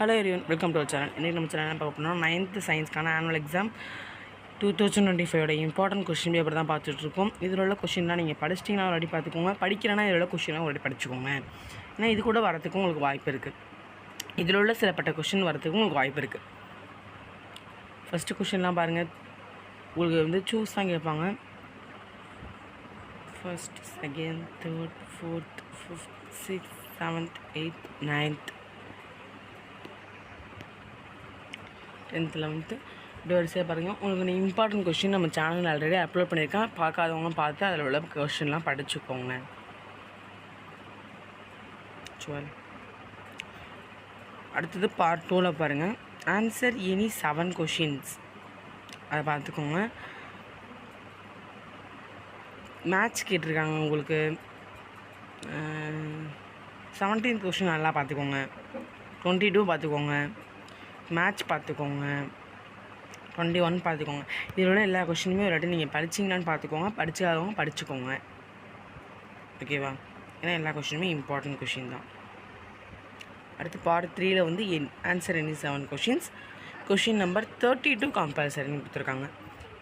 Hello everyone, welcome to our channel. இன்றைக்கி நம்ம channel பார்க்க போனால் 9th சயின்ஸ்க்கான annual exam 2025 important question paper தான் பார்த்துட்ருக்கோம். இதில் உள்ள கொஸ்டின்லாம் நீங்கள் படிச்சிட்டிங்கன்னா ஒரு வாட்டி பார்த்துக்கோங்க, படிக்கிறேன்னா இதில் உள்ள கொஸ்டின்லாம் ஒரு வாட்டி படிச்சுக்கோங்க. ஏன்னா இது கூட வரத்துக்கும் உங்களுக்கு வாய்ப்பு இருக்குது. இதில் உள்ள சிலப்பட்ட கொஸ்டின் வரத்துக்கும் உங்களுக்கு வாய்ப்பு இருக்குது. ஃபஸ்ட்டு கொஸ்டின்லாம் பாருங்கள், உங்களுக்கு சூஸ் தான் கேட்பாங்க. First, second, third, fourth, fifth, sixth, 7th, 8th, 9th, 10th, 11th இப்படி வரிசையாக பாருங்கள். உங்களுக்கு இம்பார்ட்டன்ட் கொஸ்டின் நம்ம சேனலில் ஆல்ரெடி அப்லோட் பண்ணியிருக்கேன். பார்க்காதவங்க பார்த்து அதில் உள்ள கொஸ்டின்லாம் படிச்சுக்கோங்க. அடுத்தது பார்ட் 2ல் பாருங்கள், ஆன்சர் எனி 7 கொஷின்ஸ். அதை பார்த்துக்கோங்க. மேட்ச் கேட்டிருக்காங்க உங்களுக்கு. 17th கொஸ்டின் நல்லா பார்த்துக்கோங்க. 22 பார்த்துக்கோங்க. மேட்ச் பார்த்துக்கோங்க. 21 பார்த்துக்கோங்க. இதில் உள்ள எல்லா கொஸ்டினுமே ஒரு வாட்டி நீங்கள் படிச்சிங்களான்னு பார்த்துக்கோங்க. படிக்காதவங்க படிச்சுக்கோங்க, ஓகேவா? ஏன்னா எல்லா கொஸ்டினுமே இம்பார்ட்டன்ட் கொஷின் தான். அடுத்து பார்ட் 3ல் answer any 7 questions. Question number 32 கம்பல்சரின்னு கொடுத்துருக்காங்க.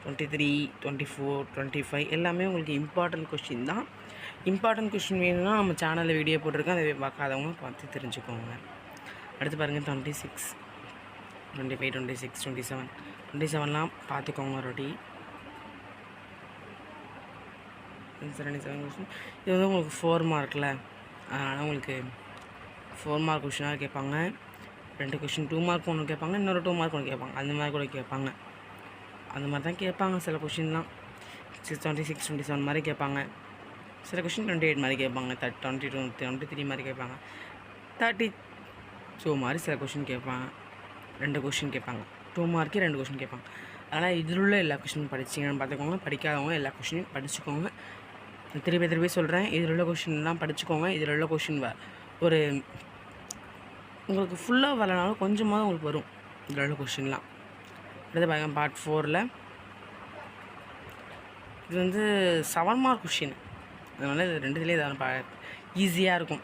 23, 24, 25 எல்லாமே உங்களுக்கு இம்பார்ட்டன்ட் கொஷின் தான். இம்பார்ட்டன்ட் கொஷின் வேணும்னா நம்ம சேனலில் வீடியோ போட்டிருக்கேன், அதை பார்க்காதவங்க பார்த்து தெரிஞ்சுக்கோங்க. அடுத்து பாருங்கள் 26, 25, 26, 27லாம் பார்த்துக்கோங்க ஒரு வாட்டி. Answer any 7 question. இது உங்களுக்கு 4 மார்க்கில், அதனால் உங்களுக்கு 4 மார்க் கொஷினாக கேட்பாங்க. 2 கொஷின் 2 மார்க் ஒன்று கேட்பாங்க, இன்னொரு 2 மார்க் ஒன்று கேட்பாங்க. அந்த மாதிரி கூட கேட்பாங்க. அந்த மாதிரி தான் கேட்பாங்க சில கொஷின்லாம். 26, 27 மாதிரி கேட்பாங்க. சில கொஷின் 28 மாதிரி கேட்பாங்க. 22, 23 மாதிரி கேட்பாங்க. 32 மாதிரி சில கொஷின் கேட்பாங்க. 2 கொஷின் கேட்பாங்க. 2 மார்க்கே 2 கொஷின் கேட்பாங்க. அதனால் இதில் உள்ள எல்லா கொஷினும் படிச்சிங்கன்னு பார்த்துக்கோங்க. படிக்காதவங்க எல்லா கொஷினையும் படிச்சுக்கோங்க. திருப்பி சொல்கிறேன், இதில் உள்ள கொஷின்லாம் படிச்சுக்கோங்க. இதில் உள்ள கொஷின் ஒரு உங்களுக்கு ஃபுல்லாக வரலனாலும் கொஞ்சமாக உங்களுக்கு வரும் இதில் உள்ள கொஷின்லாம். அடுத்து பாருங்கள் பார்ட் 4ல் இது 7 மார்க் கொஷின். அதனால் இது ரெண்டுத்துலேயே இதாக ஈஸியாக இருக்கும்.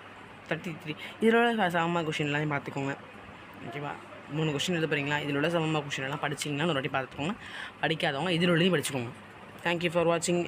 33 இதில் உள்ள 7 மார்க் கொஷின்லாம் பார்த்துக்கோங்க, ஓகேவா? 3 கொஷின் எழுத போகிறீங்களா? இதில் உள்ள 7 மார்க் கொஷின் எல்லாம் படிச்சிங்கன்னா ஒரு வாட்டி பார்த்துக்கோங்க. படிக்காதவங்க இதில் உள்ளதையும் படிச்சுக்கோங்க. தேங்க்யூ ஃபார் வாட்சிங்.